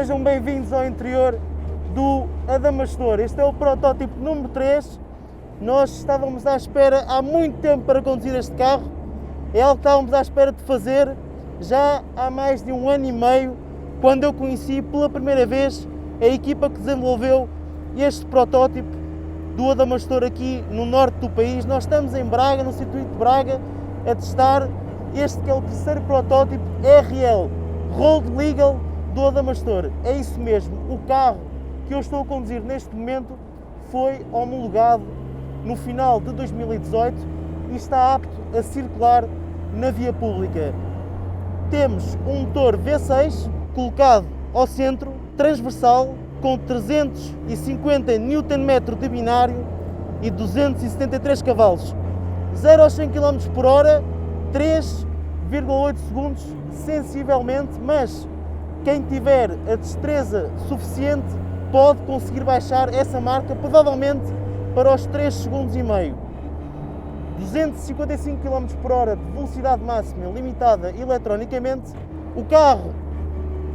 Sejam bem-vindos ao interior do Adamastor. Este é o protótipo número 3. Nós estávamos à espera há muito tempo para conduzir este carro. É algo que estávamos à espera de fazer já há mais de 1 ano e meio, quando eu conheci pela primeira vez a equipa que desenvolveu este protótipo do Adamastor aqui no norte do país. Nós estamos em Braga, no circuito de Braga, a testar este que é o terceiro protótipo RL, Road Legal do Adamastor. É isso mesmo, o carro que eu estou a conduzir neste momento foi homologado no final de 2018 e está apto a circular na via pública. Temos um motor V6 colocado ao centro, transversal, com 350 Nm de binário e 273 cavalos. 0 a 100 km por hora, 3,8 segundos, sensivelmente, mas quem tiver a destreza suficiente pode conseguir baixar essa marca, provavelmente para os 3 segundos e meio. 255 km por hora de velocidade máxima limitada eletronicamente. O carro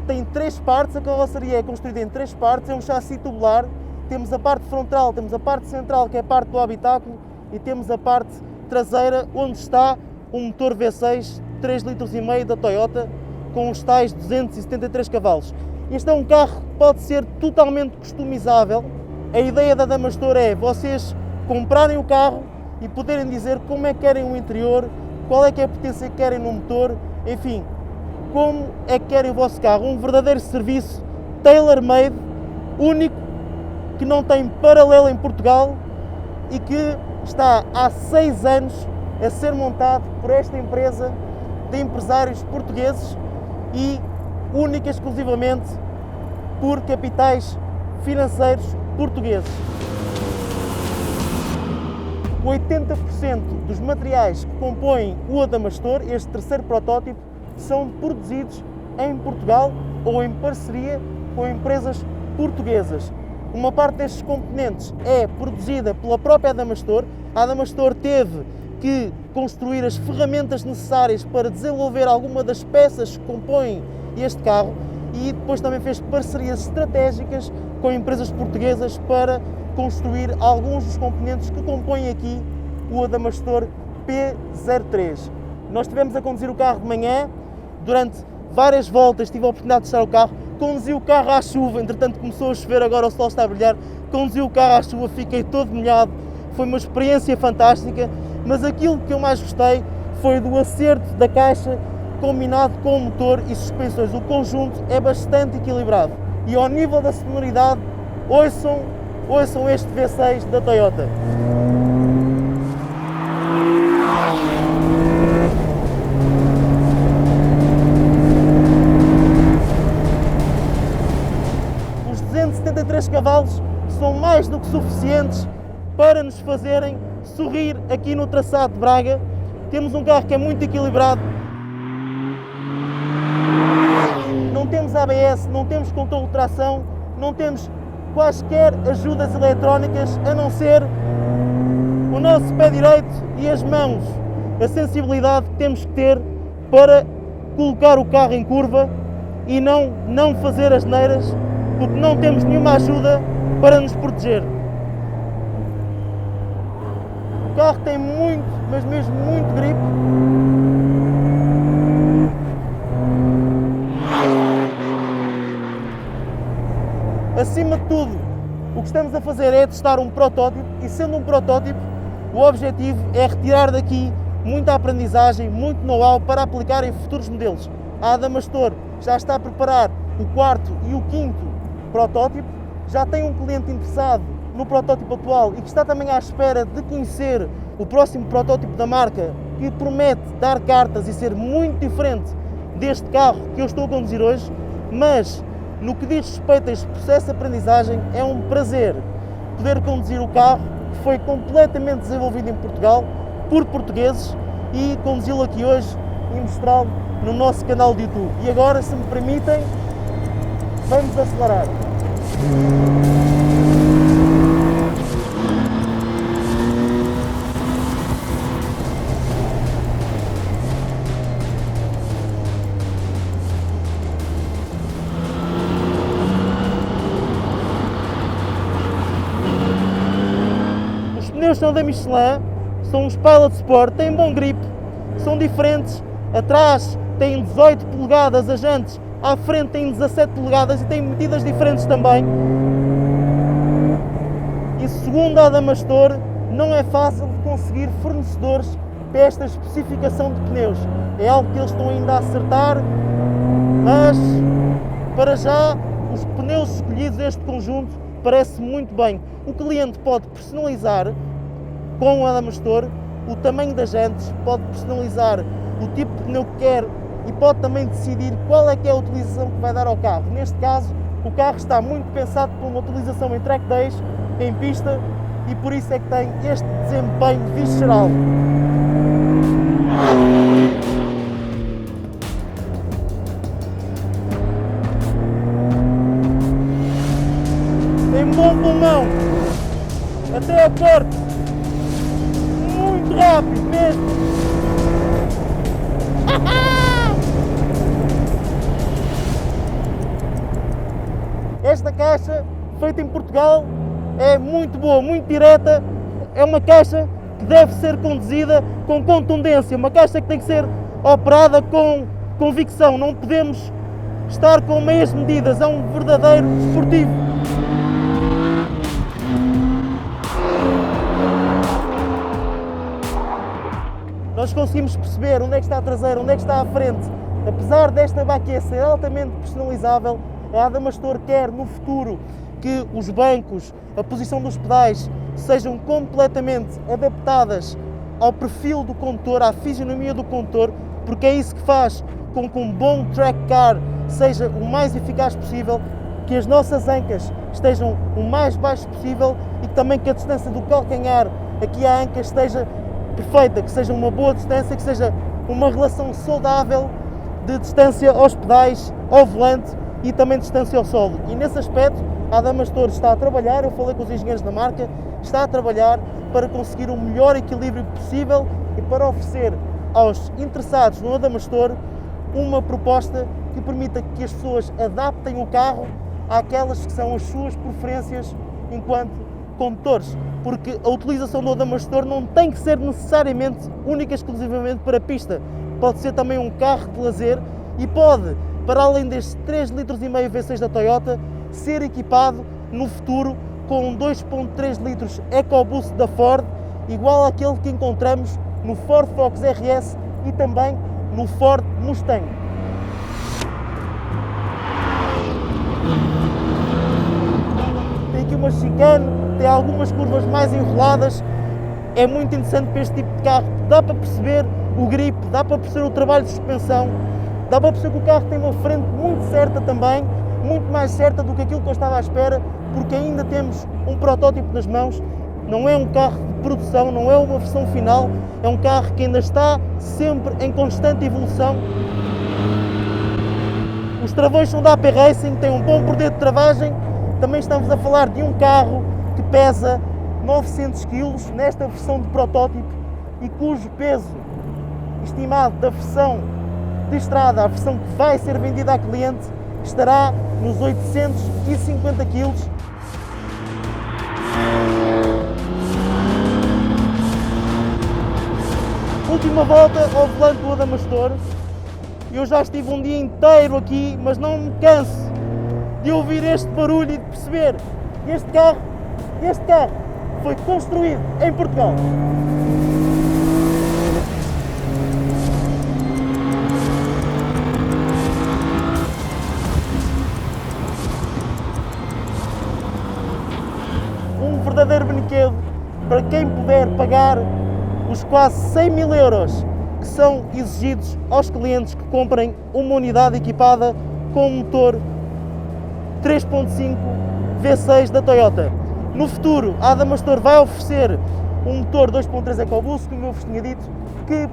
tem 3 partes, a carroceria é construída em 3 partes, é um chassi tubular. Temos a parte frontal, temos a parte central, que é a parte do habitáculo, e temos a parte traseira, onde está um motor V6 3,5 litros da Toyota, com os tais 273 cavalos. Este é um carro que pode ser totalmente customizável. A ideia da Adamastor é vocês comprarem o carro e poderem dizer como é que querem o interior, qual é que é a potência que querem no motor, enfim, como é que querem o vosso carro. Um verdadeiro serviço tailor-made, único, que não tem paralelo em Portugal e que está há 6 anos a ser montado por esta empresa de empresários portugueses e única e exclusivamente por capitais financeiros portugueses. 80% dos materiais que compõem o Adamastor, este terceiro protótipo, são produzidos em Portugal ou em parceria com empresas portuguesas. Uma parte destes componentes é produzida pela própria Adamastor. A Adamastor teve que construir as ferramentas necessárias para desenvolver alguma das peças que compõem este carro e depois também fez parcerias estratégicas com empresas portuguesas para construir alguns dos componentes que compõem aqui o Adamastor P03. Nós estivemos a conduzir o carro de manhã, durante várias voltas tive a oportunidade de testar o carro, conduzi o carro à chuva, entretanto começou a chover, agora o sol está a brilhar, conduzi o carro à chuva, fiquei todo molhado, foi uma experiência fantástica, mas aquilo que eu mais gostei foi do acerto da caixa combinado com o motor e suspensões. O conjunto é bastante equilibrado e ao nível da sonoridade, ouçam este V6 da Toyota. Os 273 cavalos são mais do que suficientes para nos fazerem sorrir aqui no traçado de Braga. Temos um carro que é muito equilibrado. Não temos ABS, não temos controle de tração, não temos quaisquer ajudas eletrónicas, a não ser o nosso pé direito e as mãos. A sensibilidade que temos que ter para colocar o carro em curva e não fazer asneiras, porque não temos nenhuma ajuda para nos proteger. O carro tem muito, mas mesmo muito grip. Acima de tudo, o que estamos a fazer é testar um protótipo e, sendo um protótipo, o objetivo é retirar daqui muita aprendizagem, muito know-how para aplicar em futuros modelos. A Adamastor já está a preparar o 4º e o 5º protótipo, já tem um cliente interessado no protótipo atual e que está também à espera de conhecer o próximo protótipo da marca, que promete dar cartas e ser muito diferente deste carro que eu estou a conduzir hoje, mas no que diz respeito a este processo de aprendizagem, é um prazer poder conduzir o carro que foi completamente desenvolvido em Portugal, por portugueses, e conduzi-lo aqui hoje e mostrá-lo no nosso canal de YouTube. E agora, se me permitem, vamos acelerar. são da Michelin, são os Pilot Sport, têm bom grip, são diferentes. Atrás têm 18 polegadas as jantes, à frente têm 17 polegadas e têm medidas diferentes também. E segundo a Adamastor, não é fácil de conseguir fornecedores para esta especificação de pneus. É algo que eles estão ainda a acertar, mas para já os pneus escolhidos, este conjunto, parece muito bem. O cliente pode personalizar com o Adamastor o tamanho das jantes, pode personalizar o tipo de pneu que quer e pode também decidir qual é que é a utilização que vai dar ao carro. Neste caso, o carro está muito pensado para uma utilização em track days, em pista, e por isso é que tem este desempenho visceral. Tem bom pulmão, até a corte, muito rápido mesmo. Esta caixa, feita em Portugal, é muito boa, muito direta, é uma caixa que deve ser conduzida com contundência, uma caixa que tem que ser operada com convicção, não podemos estar com meias medidas, é um verdadeiro desportivo. Nós conseguimos perceber onde é que está a traseira, onde é que está a frente. Apesar desta baqueta ser altamente personalizável, a Adamastor quer no futuro que os bancos, a posição dos pedais sejam completamente adaptadas ao perfil do condutor, à fisionomia do condutor, porque é isso que faz com que um bom track car seja o mais eficaz possível, que as nossas ancas estejam o mais baixo possível e também que a distância do calcanhar aqui à anca esteja perfeita, que seja uma boa distância, que seja uma relação saudável de distância aos pedais, ao volante e também distância ao solo. E nesse aspecto a Adamastor está a trabalhar, eu falei com os engenheiros da marca, está a trabalhar para conseguir o melhor equilíbrio possível e para oferecer aos interessados no Adamastor uma proposta que permita que as pessoas adaptem o carro àquelas que são as suas preferências enquanto condutores, porque a utilização do Adamastor não tem que ser necessariamente única e exclusivamente para pista, pode ser também um carro de lazer e pode, para além destes 3,5 litros V6 da Toyota, ser equipado no futuro com um 2.3 litros EcoBoost da Ford, igual àquele que encontramos no Ford Focus RS e também no Ford Mustang. Tem aqui uma chicane, tem algumas curvas mais enroladas, é muito interessante para este tipo de carro, dá para perceber o grip, dá para perceber o trabalho de suspensão, dá para perceber que o carro tem uma frente muito certa também, muito mais certa do que aquilo que eu estava à espera, porque ainda temos um protótipo nas mãos, não é um carro de produção, não é uma versão final, é um carro que ainda está sempre em constante evolução. Os travões são da AP Racing, tem um bom poder de travagem, também estamos a falar de um carro que pesa 900 kg nesta versão de protótipo e cujo peso estimado da versão de estrada, a versão que vai ser vendida a cliente, estará nos 850 kg. Última volta ao volante do Adamastor. Eu já estive um dia inteiro aqui, mas não me canso de ouvir este barulho e de perceber que este carro foi construído em Portugal. Um verdadeiro brinquedo para quem puder pagar os quase 100 mil euros que são exigidos aos clientes que comprem uma unidade equipada com um motor 3.5 V6 da Toyota. No futuro, a Adamastor vai oferecer um motor 2.3 EcoBoost, como eu vos tinha dito, que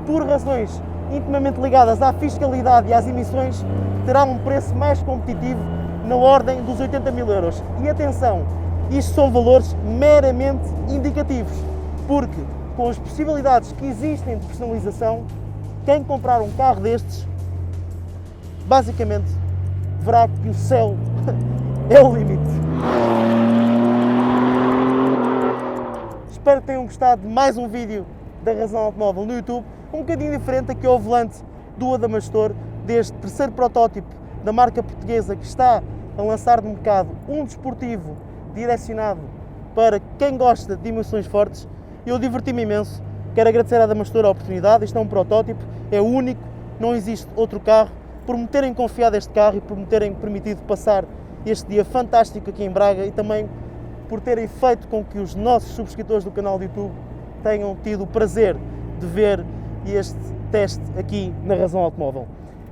por razões intimamente ligadas à fiscalidade e às emissões, terá um preço mais competitivo na ordem dos 80 mil euros. E atenção, isto são valores meramente indicativos, porque com as possibilidades que existem de personalização, quem comprar um carro destes, basicamente, verá que o céu é o limite. Espero que tenham gostado de mais um vídeo da Razão Automóvel no YouTube, um bocadinho diferente aqui ao volante do Adamastor, deste terceiro protótipo da marca portuguesa que está a lançar no mercado um desportivo direcionado para quem gosta de dimensões fortes. Eu diverti-me imenso, quero agradecer à Adamastor a oportunidade. Este é um protótipo, é único, não existe outro carro, por me terem confiado este carro e por me terem permitido passar este dia fantástico aqui em Braga e também por terem feito com que os nossos subscritores do canal do YouTube tenham tido o prazer de ver este teste aqui na Razão Automóvel.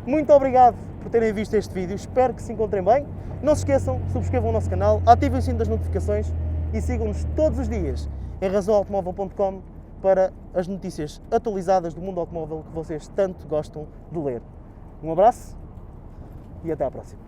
Muito obrigado por terem visto este vídeo, espero que se encontrem bem. Não se esqueçam, subscrevam o nosso canal, ativem o sino das notificações e sigam-nos todos os dias em razãoautomóvel.com para as notícias atualizadas do mundo automóvel que vocês tanto gostam de ler. Um abraço e até à próxima.